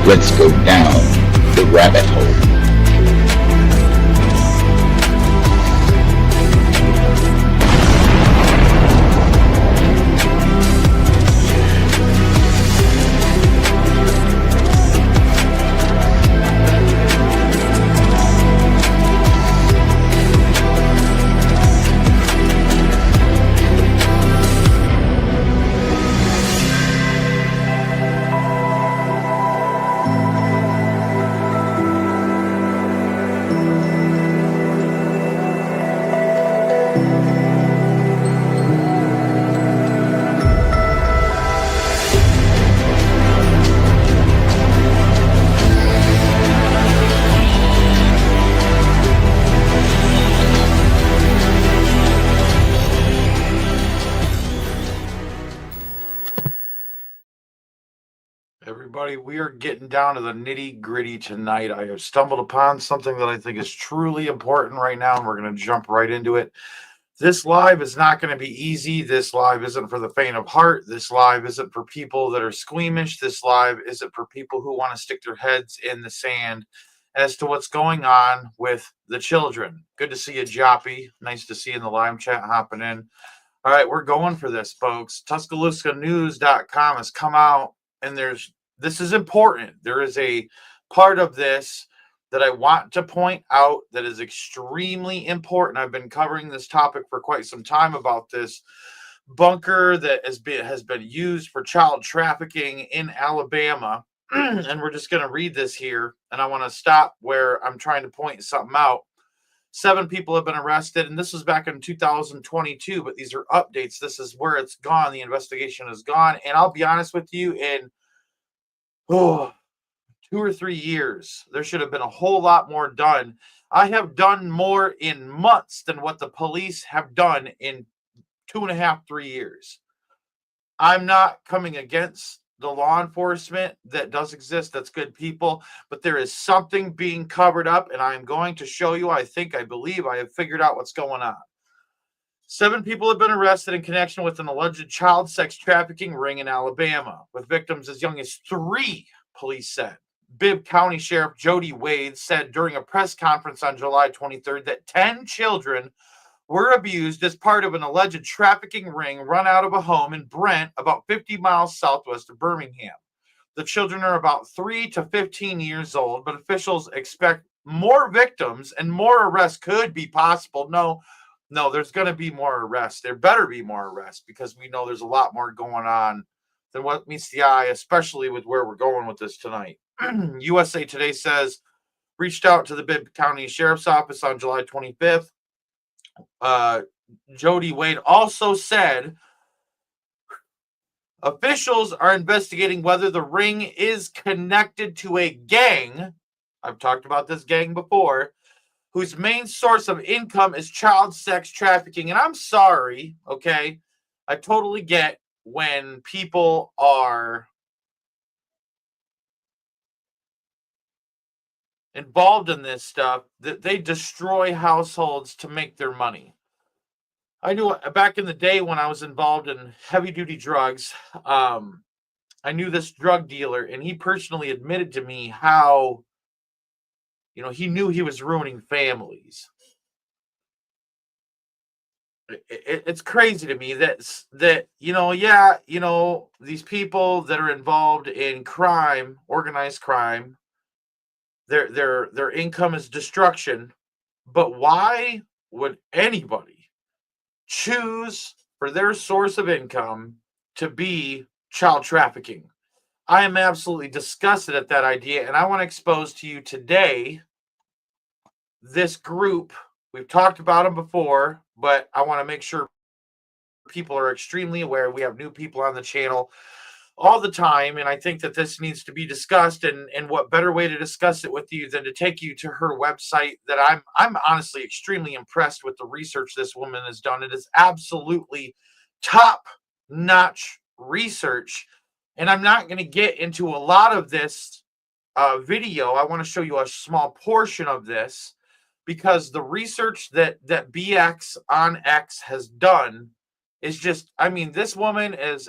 Let's go down the rabbit hole. Everybody, we are getting down to the nitty gritty tonight. I have stumbled upon something that I think is truly important right now, and we're going to jump right into it. This live is not going to be easy. This live isn't for the faint of heart. This live isn't for people that are squeamish. This live isn't for people who want to stick their heads in the sand as to what's going on with the children. Good to see you, Joppy. Nice to see you in the live chat hopping in. All right, we're going for this, folks. TuscaloosaNews.com has come out, and this is important. There is a part of this that I want to point out that is extremely important. I've been covering this topic for quite some time about this bunker that has been used for child trafficking in Alabama. And we're just going to read this here, and I want to stop where I'm trying to point something out. 7 people have been arrested, and this was back in 2022, but these are updates. This is where it's gone. The investigation is gone, and I'll be honest with you, in 2 or 3 years, there should have been a whole lot more done. I have done more in months than what the police have done in 2.5, 3 years. I'm not coming against the law enforcement that does exist. That's good people, but there is something being covered up, and I'm going to show you. I believe I have figured out what's going on. 7 people have been arrested in connection with an alleged child sex trafficking ring in Alabama, with victims as young as 3, police said. Bibb County Sheriff Jody Wade said during a press conference on July 23rd that 10 children were abused as part of an alleged trafficking ring run out of a home in Brent, about 50 miles southwest of Birmingham. The children are about 3 to 15 years old, but officials expect more victims and more arrests could be possible. No, there's going to be more arrests. There better be more arrests, because we know there's a lot more going on than what meets the eye, especially with where we're going with this tonight. USA Today says, reached out to the Bibb County Sheriff's Office on July 25th. Jody Wade also said officials are investigating whether the ring is connected to a gang. I've talked about this gang before, whose main source of income is child sex trafficking. And I'm sorry, okay? I totally get when people are involved in this stuff, that they destroy households to make their money. I knew back in the day when I was involved in heavy duty drugs, I knew this drug dealer, and he personally admitted to me how, he knew he was ruining families. It's crazy to me that these people that are involved in crime, organized crime, their income is destruction. But why would anybody choose for their source of income to be child trafficking? I am absolutely disgusted at that idea, and I want to expose to you today this group. We've talked about them before, but I want to make sure people are extremely aware. We have new people on the channel all the time, and I think that this needs to be discussed, and what better way to discuss it with you than to take you to her website that I'm honestly extremely impressed with the research this woman has done. It is absolutely top-notch research, and I'm not going to get into a lot of this video. I want to show you a small portion of this, because the research that BX on X has done is just, this woman is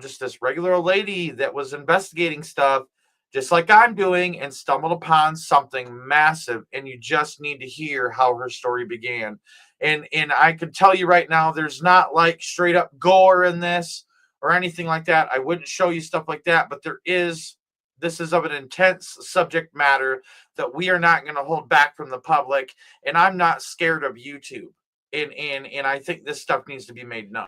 just this regular lady that was investigating stuff, just like I'm doing, and stumbled upon something massive. And you just need to hear how her story began. And I can tell you right now, there's not like straight up gore in this or anything like that. I wouldn't show you stuff like that, but there is. This is of an intense subject matter that we are not going to hold back from the public, and I'm not scared of YouTube. And I think this stuff needs to be made known.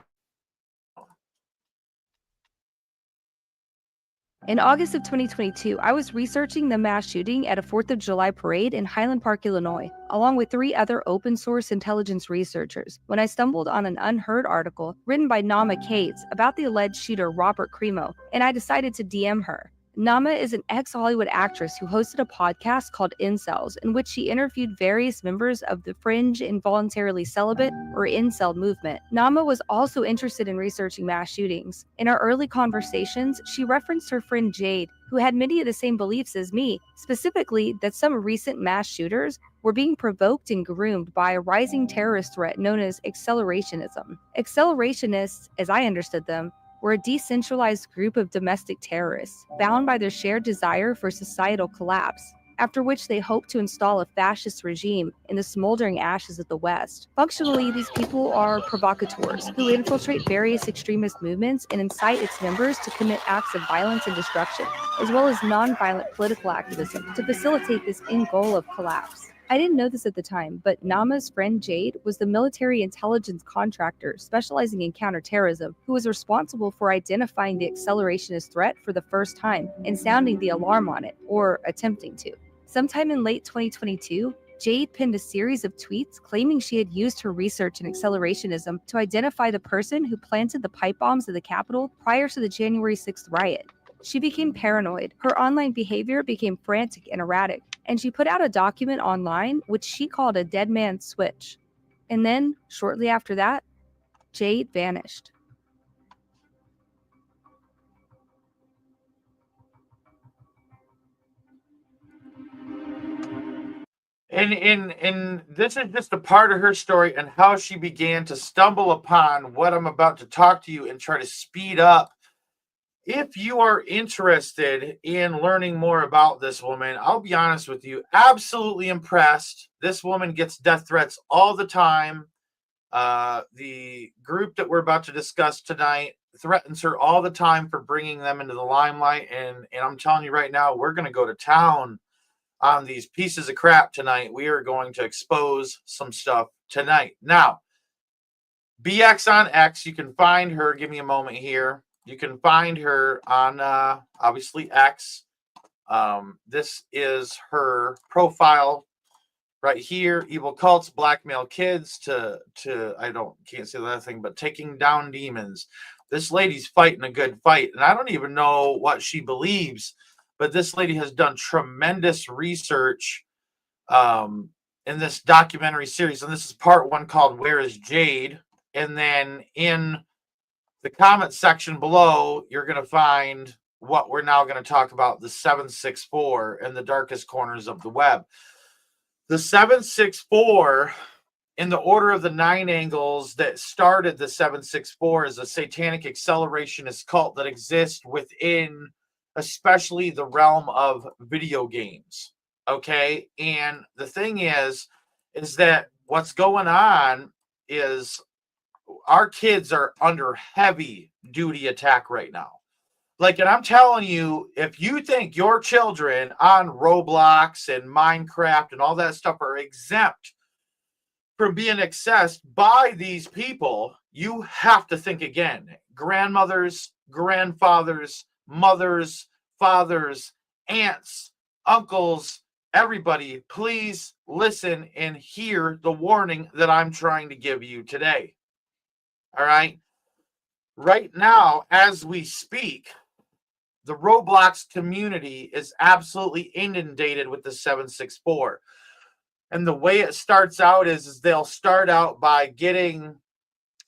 In August of 2022, I was researching the mass shooting at a 4th of July parade in Highland Park, Illinois, along with 3 other open source intelligence researchers, when I stumbled on an unheard article written by Nama Cates about the alleged shooter Robert Crimo, and I decided to DM her. Nama is an ex-Hollywood actress who hosted a podcast called Incels, in which she interviewed various members of the fringe involuntarily celibate, or incel movement. Nama was also interested in researching mass shootings. In our early conversations, she referenced her friend Jade, who had many of the same beliefs as me, specifically that some recent mass shooters were being provoked and groomed by a rising terrorist threat known as accelerationism. Accelerationists, as I understood them, were a decentralized group of domestic terrorists, bound by their shared desire for societal collapse, after which they hoped to install a fascist regime in the smoldering ashes of the West. Functionally, these people are provocateurs who infiltrate various extremist movements and incite its members to commit acts of violence and destruction, as well as nonviolent political activism to facilitate this end goal of collapse. I didn't know this at the time, but Nama's friend Jade was the military intelligence contractor specializing in counterterrorism who was responsible for identifying the accelerationist threat for the first time and sounding the alarm on it, or attempting to. Sometime in late 2022, Jade penned a series of tweets claiming she had used her research in accelerationism to identify the person who planted the pipe bombs at the Capitol prior to the January 6th riot. She became paranoid, her online behavior became frantic and erratic, and she put out a document online which she called a dead man's switch. And then, shortly after that, Jade vanished. And this is just a part of her story and how she began to stumble upon what I'm about to talk to you and try to speed up. If you are interested in learning more about this woman, I'll be honest with you, absolutely impressed. This woman gets death threats all the time. The group that we're about to discuss tonight threatens her all the time for bringing them into the limelight. And I'm telling you right now, we're going to go to town on these pieces of crap tonight. We are going to expose some stuff tonight. Now, BX on X, you can find her. Give me a moment here. You can find her on obviously X. This is her profile right here. Evil cults blackmail kids to can't say that thing, but taking down demons. This lady's fighting a good fight, and I don't even know what she believes, but this lady has done tremendous research in this documentary series, and this is part 1 called "Where is Jade?" And then in the comment section below, you're going to find what we're now going to talk about, the 764 in the darkest corners of the web. The 764, in the order of the 9 angles that started the 764, is a satanic accelerationist cult that exists within especially the realm of video games. Okay. And the thing is that what's going on is our kids are under heavy duty attack right now. Like, and I'm telling you, if you think your children on Roblox and Minecraft and all that stuff are exempt from being accessed by these people, you have to think again. Grandmothers, grandfathers, mothers, fathers, aunts, uncles, everybody, please listen and hear the warning that I'm trying to give you today. All right. Right now, as we speak, the Roblox community is absolutely inundated with the 764. And the way it starts out is they'll start out by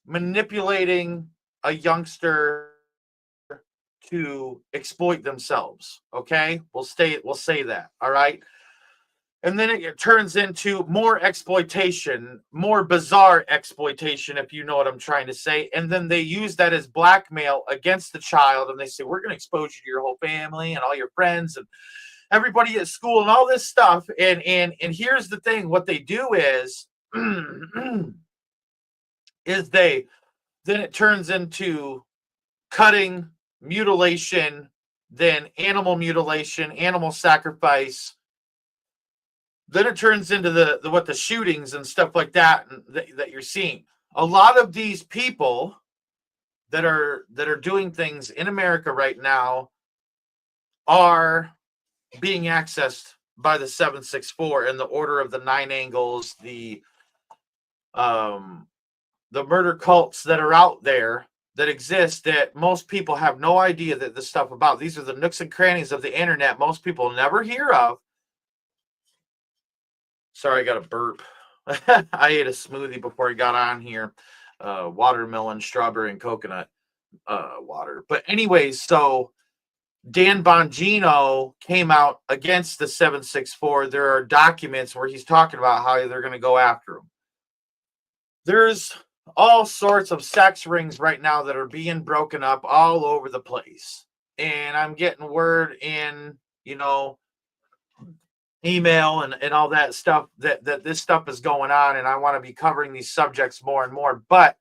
manipulating a youngster to exploit themselves. Okay, we'll say that. All right. And then it turns into more exploitation, more bizarre exploitation, if you know what I'm trying to say. And then they use that as blackmail against the child. And they say, we're going to expose you to your whole family and all your friends and everybody at school and all this stuff. And here's the thing. What they do is, then it turns into cutting, mutilation, then animal mutilation, animal sacrifice. Then it turns into the shootings and stuff like that that you're seeing. A lot of these people that are doing things in America right now are being accessed by the 764 and the Order of the Nine Angles, the murder cults that are out there that exist that most people have no idea that this stuff about. These are the nooks and crannies of the internet most people never hear of. Sorry, I got a burp. I ate a smoothie before I got on here. Watermelon, strawberry, and coconut water. But anyways, so Dan Bongino came out against the 764. There are documents where he's talking about how they're going to go after him. There's all sorts of sex rings right now that are being broken up all over the place. And I'm getting word in, email and all that stuff that this stuff is going on, and I want to be covering these subjects more and more. But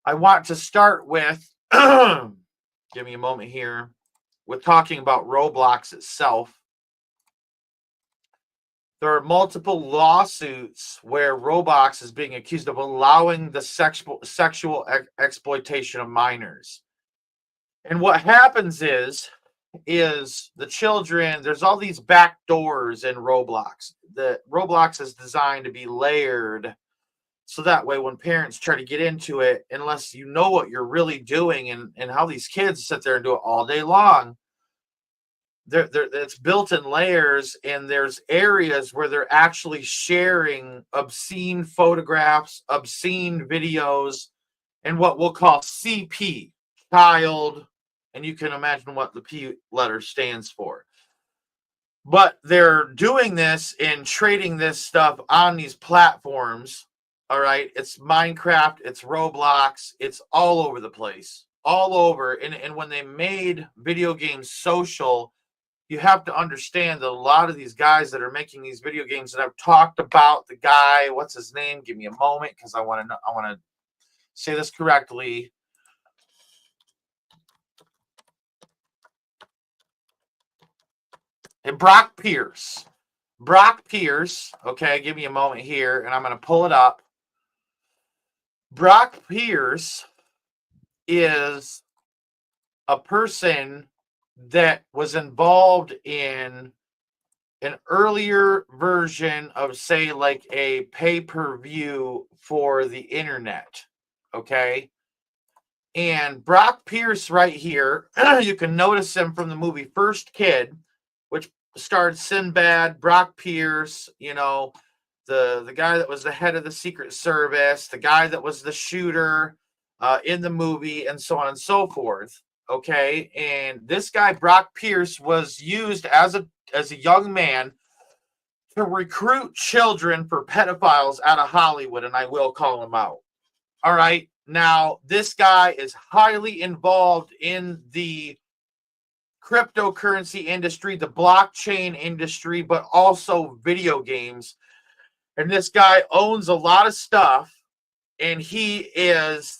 I want to start with give me a moment here with talking about Roblox itself. There are multiple lawsuits where Roblox is being accused of allowing the sexual exploitation of minors. And what happens is the children, there's all these back doors in Roblox. The Roblox is designed to be layered so that way when parents try to get into it, unless you know what you're really doing and how these kids sit there and do it all day long, it's built in layers, and there's areas where they're actually sharing obscene photographs, obscene videos, and what we'll call CP, child. And you can imagine what the P letter stands for. But they're doing this and trading this stuff on these platforms. All right. It's Minecraft. It's Roblox. It's all over the place. All over. And when they made video games social, you have to understand that a lot of these guys that are making these video games, that I've talked about, the guy, what's his name? Give me a moment, because I want to say this correctly. And Brock Pierce, okay, give me a moment here, and I'm going to pull it up. Brock Pierce is a person that was involved in an earlier version of, say, like a pay-per-view for the internet, okay? And Brock Pierce right here, you can notice him from the movie First Kid, which starred Sinbad, Brock Pierce, the guy that was the head of the Secret Service, the guy that was the shooter in the movie, and so on and so forth. Okay, and this guy Brock Pierce was used as a young man to recruit children for pedophiles out of Hollywood, and I will call him out. All right, now this guy is highly involved in the cryptocurrency industry, the blockchain industry, but also video games. And this guy owns a lot of stuff, and he is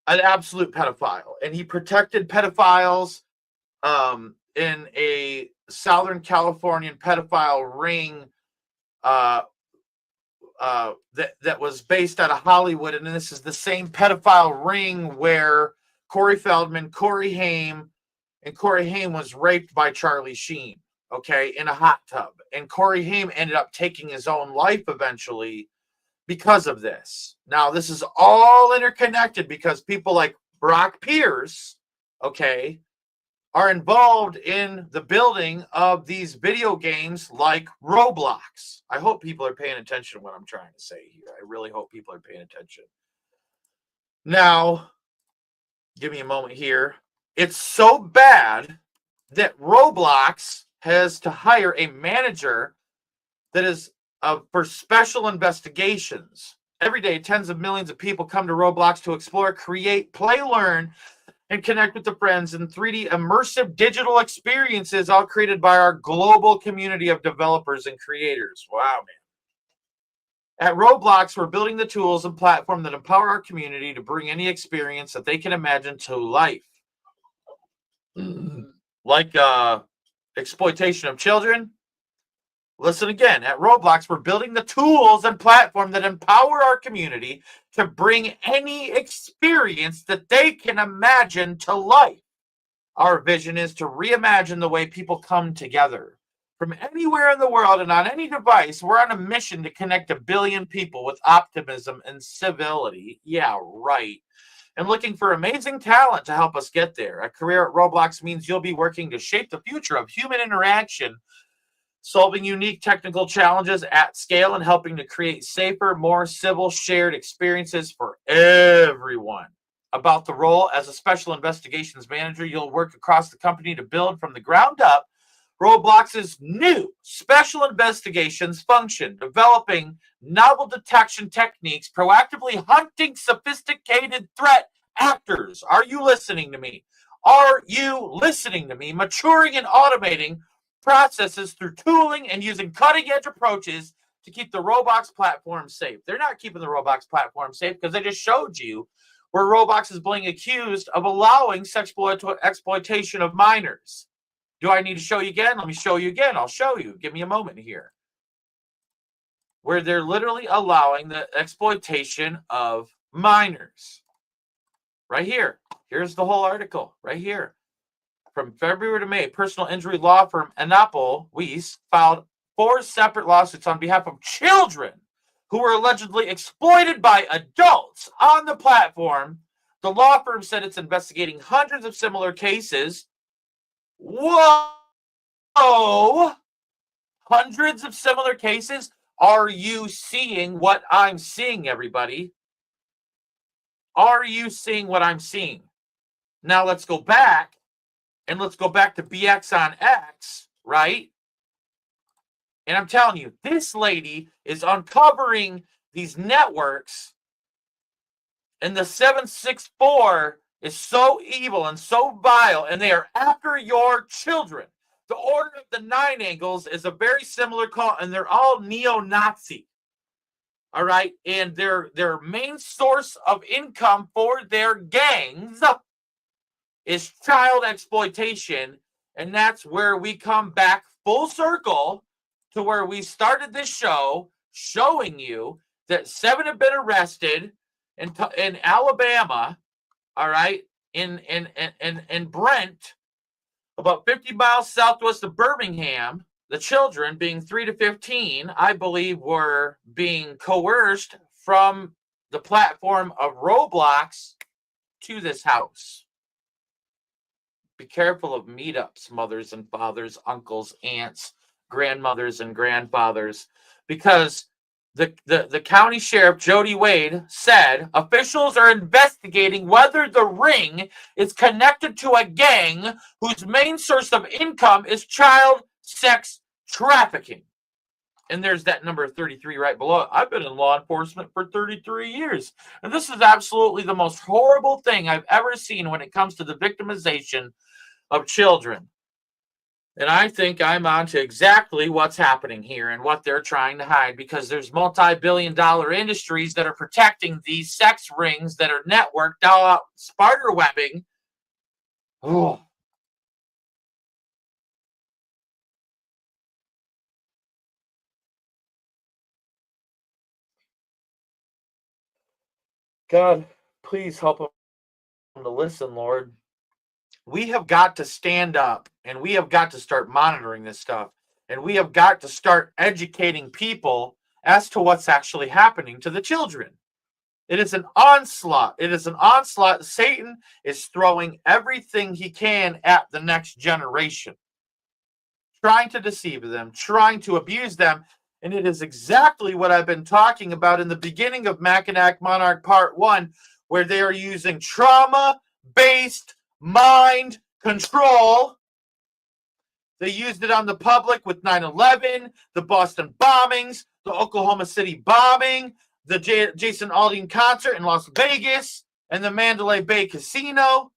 an absolute pedophile. And he protected pedophiles in a Southern Californian pedophile ring that was based out of Hollywood. And this is the same pedophile ring where Corey Feldman, Corey Haim was raped by Charlie Sheen, okay, in a hot tub. And Corey Haim ended up taking his own life eventually because of this. Now, this is all interconnected because people like Brock Pierce, okay, are involved in the building of these video games like Roblox. I hope people are paying attention to what I'm trying to say here. I really hope people are paying attention. Now, give me a moment here. It's so bad that Roblox has to hire a manager that is for special investigations. Every day, tens of millions of people come to Roblox to explore, create, play, learn, and connect with the friends in 3D immersive digital experiences, all created by our global community of developers and creators. Wow, man. At Roblox, we're building the tools and platform that empower our community to bring any experience that they can imagine to life. Like exploitation of children. Listen again. At Roblox, we're building the tools and platform that empower our community to bring any experience that they can imagine to life. Our vision is to reimagine the way people come together. From anywhere in the world and on any device, we're on a mission to connect 1 billion people with optimism and civility. Yeah, right. And looking for amazing talent to help us get there. A career at Roblox means you'll be working to shape the future of human interaction, solving unique technical challenges at scale and helping to create safer, more civil, shared experiences for everyone. About the role as a special investigations manager, you'll work across the company to build from the ground up Roblox's new special investigations function, developing novel detection techniques, proactively hunting sophisticated threat actors. Are you listening to me? Are you listening to me? Maturing and automating processes through tooling and using cutting-edge approaches to keep the Roblox platform safe. They're not keeping the Roblox platform safe because they just showed you where Roblox is being accused of allowing exploitation of minors. Do I need to show you again? Let me show you again. I'll show you. Give me a moment here. Where they're literally allowing the exploitation of minors. Right here. Here's the whole article. Right here. From February to May, personal injury law firm Anapol Weiss filed 4 separate lawsuits on behalf of children who were allegedly exploited by adults on the platform. The law firm said it's investigating hundreds of similar cases. Whoa! Hundreds of similar cases? Are you seeing what I'm seeing, everybody? Are you seeing what I'm seeing? Now let's go back, and let's go back to BX on X, right? And I'm telling you, this lady is uncovering these networks, and the 764 is so evil and so vile, and they are after your children. The Order of the Nine Angles is a very similar call, and they're all neo-Nazi. All right, and their main source of income for their gangs is child exploitation, and that's where we come back full circle to where we started this show, showing you that 7 have been arrested in Alabama, all right, in Brent, about 50 miles southwest of Birmingham. The children, being 3 to 15, I believe, were being coerced from the platform of Roblox to this house. Be careful of meetups, mothers and fathers, uncles, aunts, grandmothers and grandfathers, because the county sheriff, Jody Wade, said officials are investigating whether the ring is connected to a gang whose main source of income is child sex trafficking. And there's that number 33 right below it. I've been in law enforcement for 33 years. And this is absolutely the most horrible thing I've ever seen when it comes to the victimization of children. And I think I'm on to exactly what's happening here and what they're trying to hide, because there's multi-billion-dollar industries that are protecting these sex rings that are networked out, spider webbing. Oh. God, please help them to listen, Lord. We have got to stand up, and we have got to start monitoring this stuff, and we have got to start educating people as to what's actually happening to the children. It is an onslaught. It is an onslaught. Satan is throwing everything he can at the next generation, trying to deceive them, trying to abuse them. And it is exactly what I've been talking about in the beginning of Mackinac Monarch Part 1, where they are using trauma-based mind control. They used it on the public with 9/11, the Boston bombings, the Oklahoma City bombing, the Jason Aldean concert in Las Vegas, and the Mandalay Bay Casino.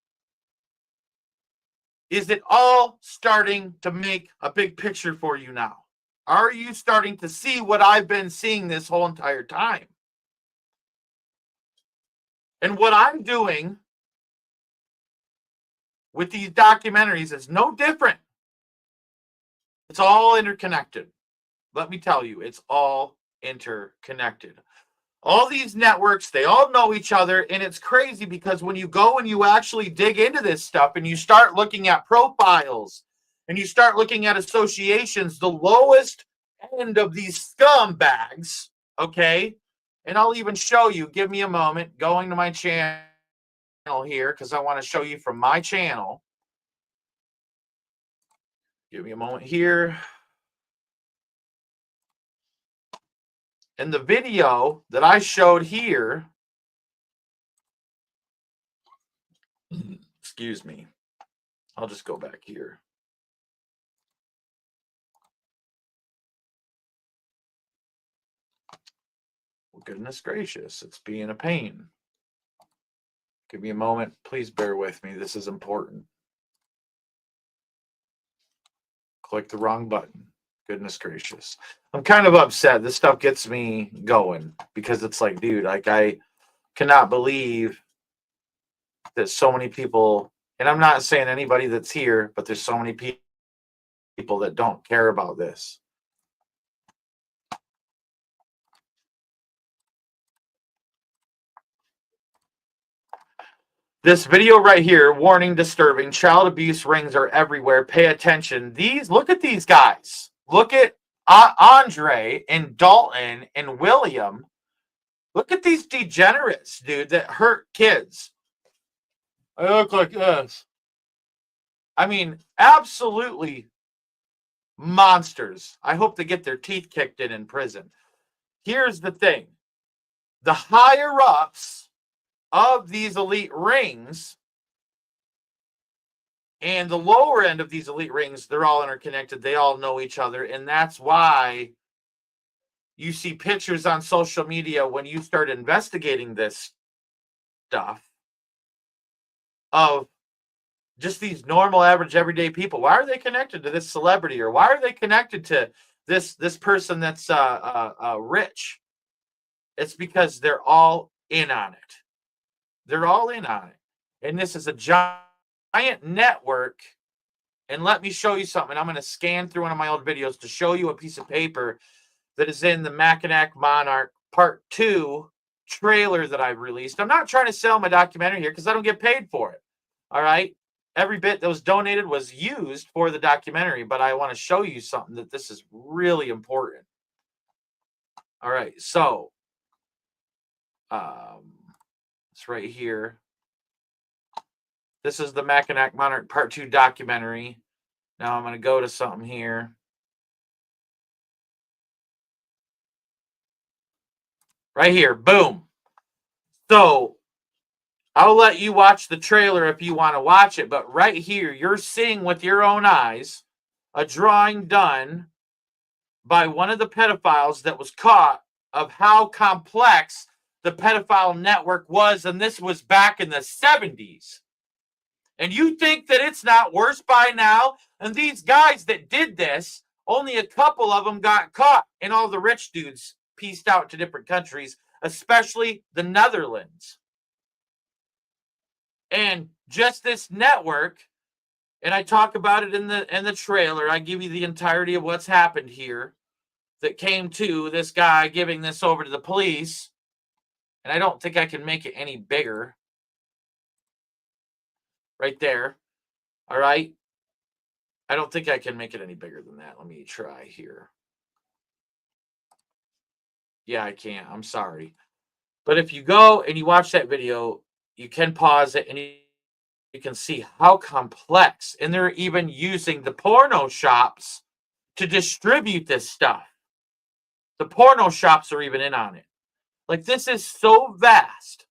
Is it all starting to make a big picture for you now? Are you starting to see what I've been seeing this whole entire time? And what I'm doing with these documentaries is no different. It's all interconnected. Let me tell you, it's all interconnected. All these networks, they all know each other, and it's crazy because when you go and you actually dig into this stuff and you start looking at profiles and you start looking at associations, the lowest end of these scumbags, okay? And I'll even show you, give me a moment, going to my channel here because I want to show you from my channel. Give me a moment here. In the video that I showed here, excuse me, I'll just go back here. Well, goodness gracious, it's being a pain. Give me a moment. Please bear with me. This is important. Click the wrong button. Goodness gracious. I'm kind of upset. This stuff gets me going because it's like, dude, like I cannot believe that so many people, and I'm not saying anybody that's here, but there's so many people that don't care about this. This video right here, warning, disturbing, child abuse rings are everywhere. Pay attention. Look at these guys. Look at Andre and Dalton and William. Look at these degenerates, dude, that hurt kids. I look like this. I mean, absolutely monsters. I hope they get their teeth kicked in prison. Here's the thing. The higher ups of these elite rings and the lower end of these elite rings, they're all interconnected. They all know each other. And that's why you see pictures on social media when you start investigating this stuff of just these normal, average, everyday people. Why are they connected to this celebrity? Or why are they connected to this person that's rich? It's because they're all in on it. They're all in on it. And this is a giant network. And let me show you something. I'm going to scan through one of my old videos to show you a piece of paper that is in the Mackinac Monarch Part 2 trailer that I've released. I'm not trying to sell my documentary here because I don't get paid for it. All right? Every bit that was donated was used for the documentary, but I want to show you something that this is really important. All right, so it's right here. This is the Mackinac Monarch Part 2 documentary. Now I'm going to go to something here. Right here, boom. So I'll let you watch the trailer if you want to watch it, but right here, you're seeing with your own eyes a drawing done by one of the pedophiles that was caught of how complex the pedophile network was, and this was back in the 70s. And you think that it's not worse by now? And these guys that did this, only a couple of them got caught, and all the rich dudes pieced out to different countries, especially the Netherlands. And just this network, and I talk about it in the trailer. I give you the entirety of what's happened here that came to this guy giving this over to the police. And I don't think I can make it any bigger. Right there. All right. I don't think I can make it any bigger than that. Let me try here. Yeah, I can't. I'm sorry. But if you go and you watch that video, you can pause it and you can see how complex. And they're even using the porno shops to distribute this stuff. The porno shops are even in on it. Like, this is so vast.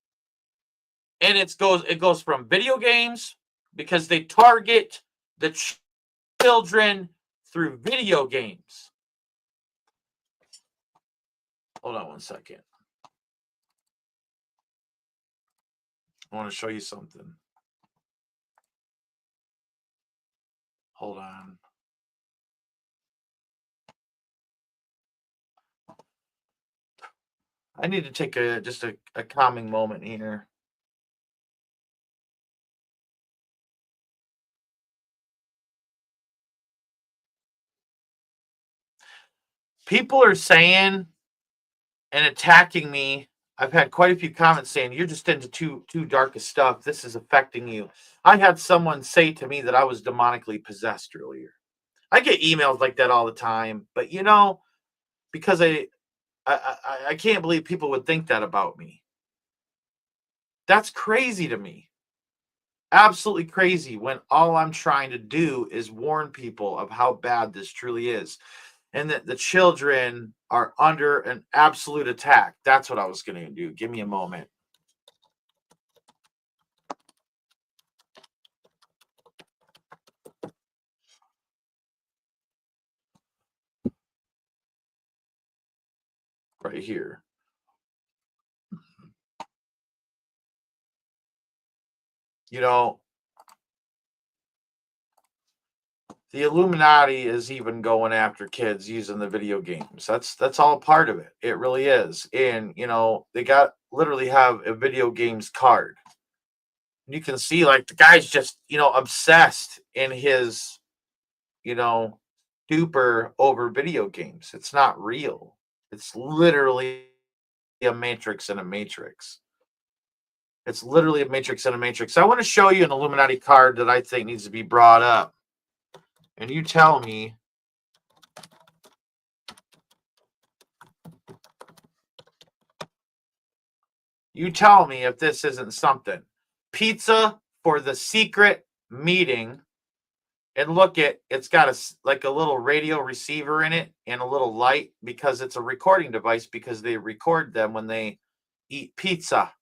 And it goes from video games, because they target the children through video games. Hold on one second. I want to show you something. Hold on. I need to take just a calming moment here. People are saying and attacking me. I've had quite a few comments saying you're just into too dark of stuff. This is affecting you. I had someone say to me that I was demonically possessed earlier. I get emails like that all the time, but because I can't believe people would think that about me. That's crazy to me. Absolutely crazy when all I'm trying to do is warn people of how bad this truly is and that the children are under an absolute attack. That's what I was going to do. Give me a moment. Right here. The Illuminati is even going after kids using the video games. That's all part of it. It really is. And they literally have a video games card. You can see like the guy's just obsessed in his stupor over video games. It's not real. It's literally a matrix in a matrix. It's literally a matrix in a matrix. I want to show you an Illuminati card that I think needs to be brought up. And you tell me if this isn't something. Pizza for the secret meeting. And look, it's got a little radio receiver in it and a little light because it's a recording device because they record them when they eat pizza.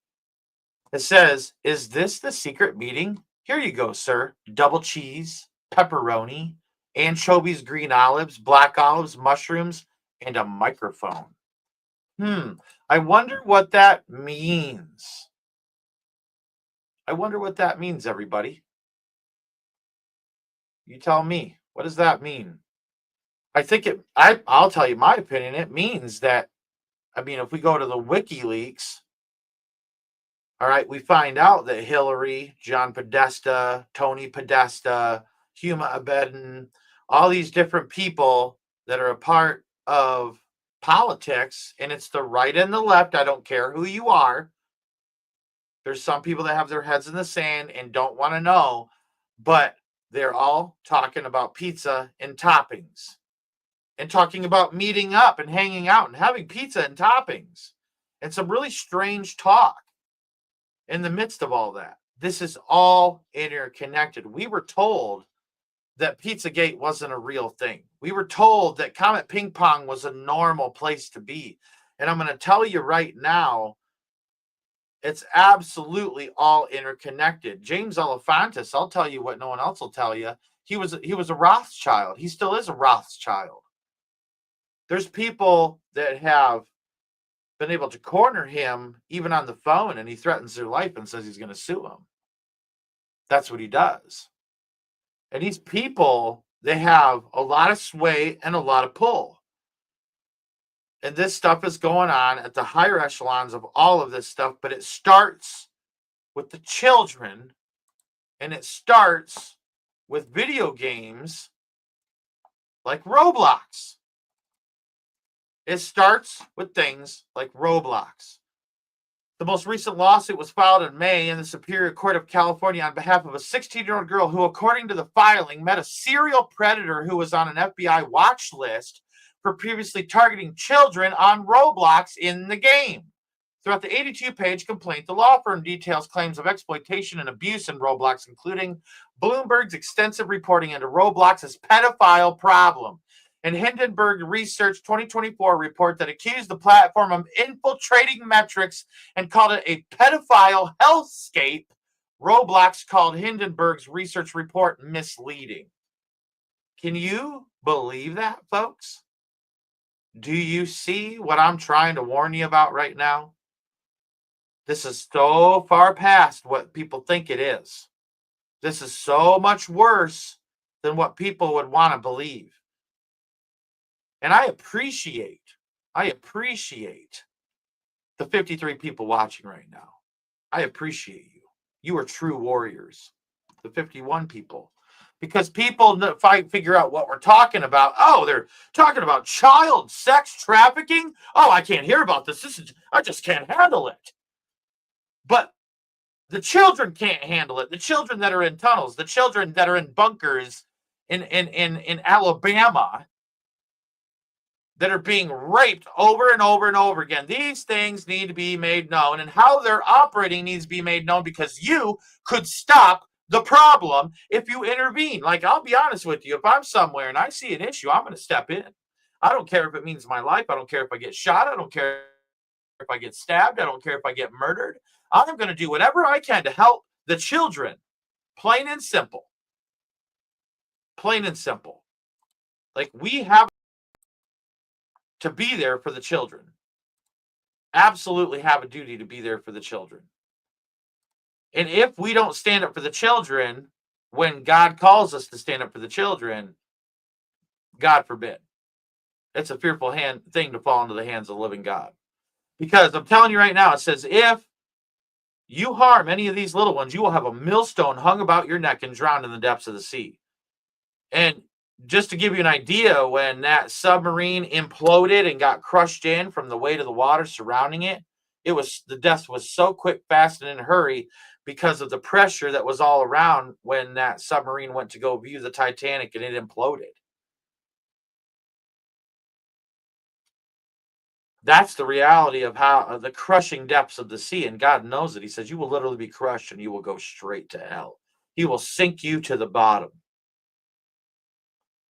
It says, "Is this the secret meeting? Here you go, sir. Double cheese, pepperoni, anchovies, green olives, black olives, mushrooms, and a microphone." I wonder what that means. Everybody. You tell me. What does that mean? I'll tell you my opinion. It means that, if we go to the WikiLeaks, all right, we find out that Hillary, John Podesta, Tony Podesta, Huma Abedin, all these different people that are a part of politics, and it's the right and the left. I don't care who you are. There's some people that have their heads in the sand and don't want to know, but they're all talking about pizza and toppings and talking about meeting up and hanging out and having pizza and toppings and some really strange talk in the midst of all that. This is all interconnected. We were told that Pizzagate wasn't a real thing. We were told that Comet Ping Pong was a normal place to be. And I'm going to tell you right now, it's absolutely all interconnected. James Alefantis, I'll tell you what no one else will tell you. He was a Rothschild. He still is a Rothschild. There's people that have been able to corner him even on the phone, and he threatens their life and says he's going to sue him. That's what he does. And these people, they have a lot of sway and a lot of pull. And this stuff is going on at the higher echelons of all of this stuff, but it starts with the children, and it starts with video games like Roblox. It starts with things like Roblox. The most recent lawsuit was filed in May in the Superior Court of California on behalf of a 16-year-old girl who, according to the filing, met a serial predator who was on an FBI watch list for previously targeting children on Roblox in the game. Throughout the 82-page complaint, the law firm details claims of exploitation and abuse in Roblox, including Bloomberg's extensive reporting into Roblox's pedophile problem. And Hindenburg Research 2024 report that accused the platform of infiltrating metrics and called it a pedophile hellscape. Roblox called Hindenburg's research report misleading. Can you believe that, folks? Do you see what I'm trying to warn you about right now? This is so far past what people think it is. This is so much worse than what people would want to believe. And I appreciate the 53 people watching right now. I appreciate you. You are true warriors. The 51 people. Because people figure out what we're talking about. Oh, they're talking about child sex trafficking. Oh, I can't hear about this. I just can't handle it. But the children can't handle it. The children that are in tunnels, the children that are in bunkers in Alabama that are being raped over and over and over again. These things need to be made known, and how they're operating needs to be made known, because you could stop the problem if you intervene. Like, I'll be honest with you, if I'm somewhere and I see an issue, I'm going to step in. I don't care if it means my life. I don't care if I get shot. I don't care if I get stabbed. I don't care if I get murdered. I'm going to do whatever I can to help the children. Plain and simple. Plain and simple. Like, we have to be there for the children. Absolutely have a duty to be there for the children. And if we don't stand up for the children when God calls us to stand up for the children, God forbid. It's a fearful thing to fall into the hands of the living God. Because I'm telling you right now, it says, if you harm any of these little ones, you will have a millstone hung about your neck and drowned in the depths of the sea. And just to give you an idea, when that submarine imploded and got crushed in from the weight of the water surrounding it, the death was so quick, fast, and in a hurry because of the pressure that was all around when that submarine went to go view the Titanic and it imploded. That's the reality of how the crushing depths of the sea. And God knows it. He says, you will literally be crushed and you will go straight to hell. He will sink you to the bottom.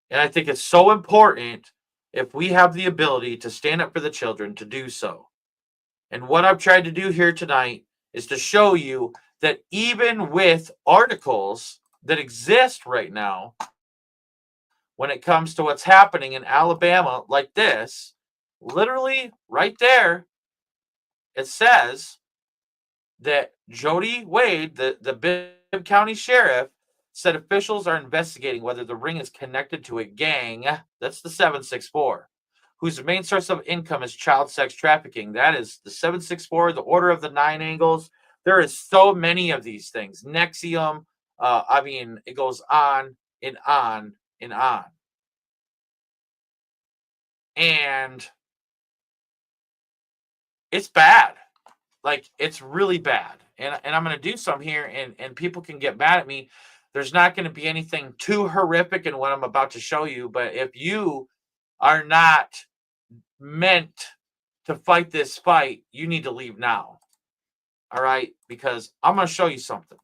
And I think it's so important, if we have the ability to stand up for the children, to do so. And what I've tried to do here tonight is to show you that even with articles that exist right now, when it comes to what's happening in Alabama like this, literally right there, it says that Jody Wade, the Bibb County Sheriff, said officials are investigating whether the ring is connected to a gang, that's the 764, whose main source of income is child sex trafficking. That is the 764, the Order of the Nine Angles. There is so many of these things. Nexium, it goes on and on and on. And it's bad. Like, it's really bad. And I'm going to do some here, and people can get mad at me. There's not going to be anything too horrific in what I'm about to show you, but if you are not meant to fight this fight, you need to leave now. All right? Because I'm going to show you something.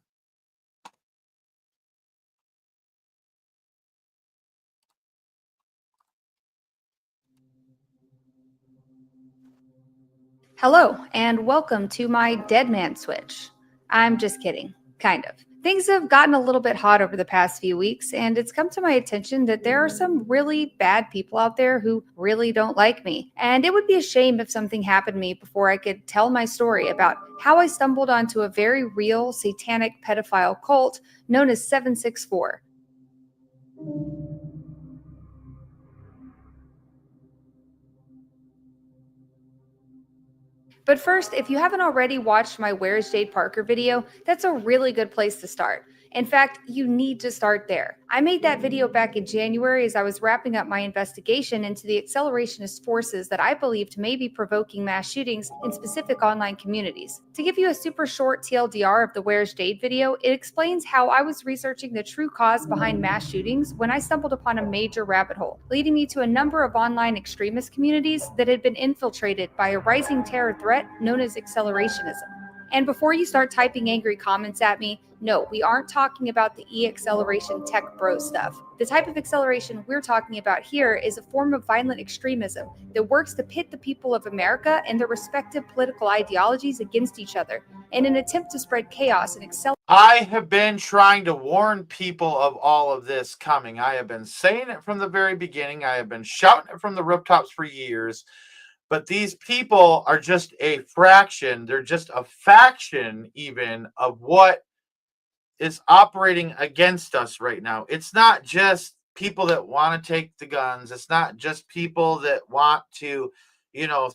Hello, and welcome to my Dead Man Switch. I'm just kidding, kind of. Things have gotten a little bit hot over the past few weeks, and it's come to my attention that there are some really bad people out there who really don't like me. And it would be a shame if something happened to me before I could tell my story about how I stumbled onto a very real satanic pedophile cult known as 764. But first, if you haven't already watched my Where's Jade Parker video, that's a really good place to start. In fact, you need to start there. I made that video back in January as I was wrapping up my investigation into the accelerationist forces that I believed may be provoking mass shootings in specific online communities. To give you a super short TLDR of the Where's Jade video, it explains how I was researching the true cause behind mass shootings when I stumbled upon a major rabbit hole, leading me to a number of online extremist communities that had been infiltrated by a rising terror threat known as accelerationism. And before you start typing angry comments at me, no, we aren't talking about the e-acceleration tech bro stuff. The type of acceleration we're talking about here is a form of violent extremism that works to pit the people of America and their respective political ideologies against each other in an attempt to spread chaos and accelerate. I have been trying to warn people of all of this coming. I have been saying it from the very beginning. I have been shouting it from the rooftops for years. But these people are just a fraction. They're just a faction even of what is operating against us right now. It's not just people that want to take the guns. It's not just people that want to,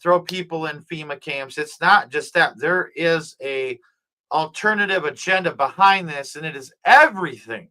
throw people in FEMA camps. It's not just that. There is a alternative agenda behind this, and it is everything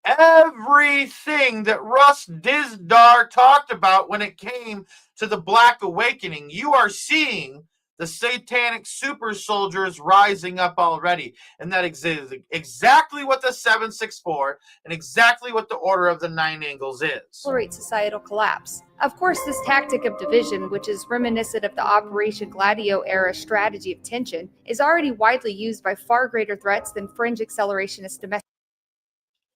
that Russ Dizdar talked about when it came to the Black Awakening. You are seeing the satanic super soldiers rising up already. And that is exactly what the 764 and exactly what the Order of the Nine Angles is. Accelerate societal collapse. Of course, this tactic of division, which is reminiscent of the Operation Gladio era strategy of tension, is already widely used by far greater threats than fringe accelerationist domestic.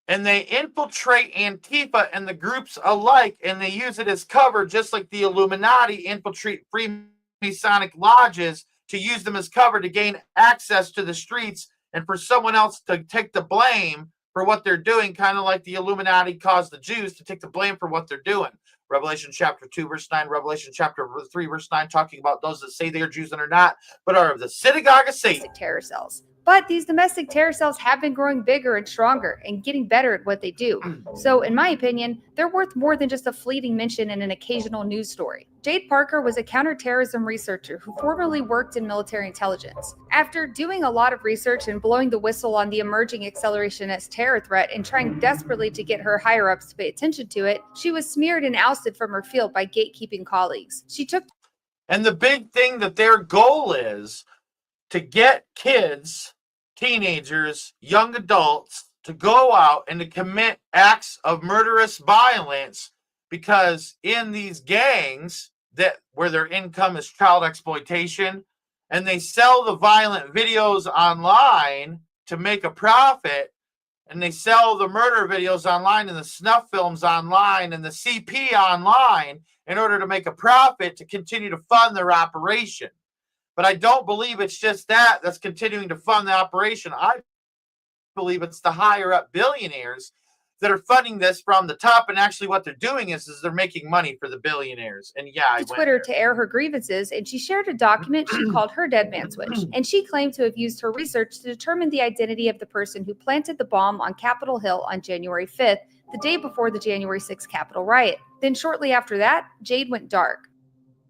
And they infiltrate Antifa and the groups alike, and they use it as cover, just like the Illuminati infiltrate Freemasonic lodges to use them as cover to gain access to the streets and for someone else to take the blame for what they're doing, kind of like the Illuminati caused the Jews to take the blame for what they're doing. Revelation chapter 2, verse 9, Revelation chapter 3, verse 9, talking about those that say they are Jews and are not, but are of the synagogue of Satan. Terror cells. But these domestic terror cells have been growing bigger and stronger and getting better at what they do. So, in my opinion, they're worth more than just a fleeting mention in an occasional news story. Jade Parker was a counterterrorism researcher who formerly worked in military intelligence. After doing a lot of research and blowing the whistle on the emerging accelerationist terror threat and trying desperately to get her higher-ups to pay attention to it, she was smeared and ousted from her field by gatekeeping colleagues. And the big thing that their goal is to get kids, teenagers, young adults to go out and to commit acts of murderous violence, because in these gangs where their income is child exploitation, and they sell the violent videos online to make a profit, and they sell the murder videos online and the snuff films online and the CP online in order to make a profit to continue to fund their operation. But I don't believe it's just that's continuing to fund the operation. I believe it's the higher up billionaires that are funding this from the top. And actually what they're doing is they're making money for the billionaires. And yeah, I Twitter to air her grievances, and she shared a document she called her Dead Man Switch. And she claimed to have used her research to determine the identity of the person who planted the bomb on Capitol Hill on January 5th, the day before the January 6th Capitol riot. Then shortly after that, Jade went dark.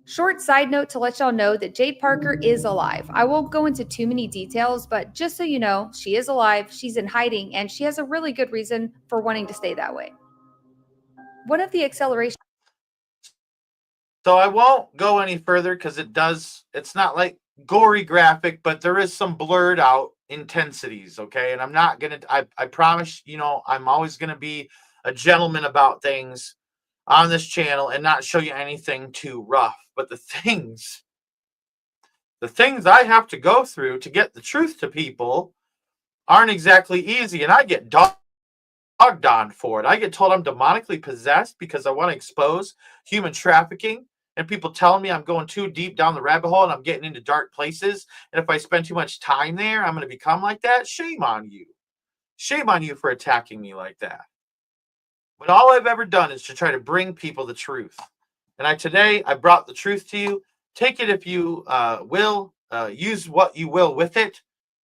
Short side note to let y'all know that Jade Parker is alive. I won't go into too many details, but just so you know, she is alive, she's in hiding, and she has a really good reason for wanting to stay that way. One of the acceleration. So I won't go any further because it's not like gory graphic, but there is some blurred out intensities, okay? And I'm not going to, I promise, I'm always going to be a gentleman about things on this channel and not show you anything too rough. But the things I have to go through to get the truth to people aren't exactly easy. And I get dogged on for it. I get told I'm demonically possessed because I want to expose human trafficking. And people telling me I'm going too deep down the rabbit hole and I'm getting into dark places. And if I spend too much time there, I'm going to become like that. Shame on you. Shame on you for attacking me like that. But all I've ever done is to try to bring people the truth. And today I brought the truth to you. Take it if you will. Use what you will with it.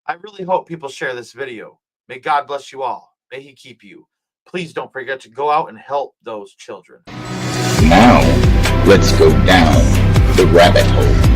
I really hope people share this video. May God bless you all. May He keep you. Please don't forget to go out and help those children. Now, let's go down the rabbit hole.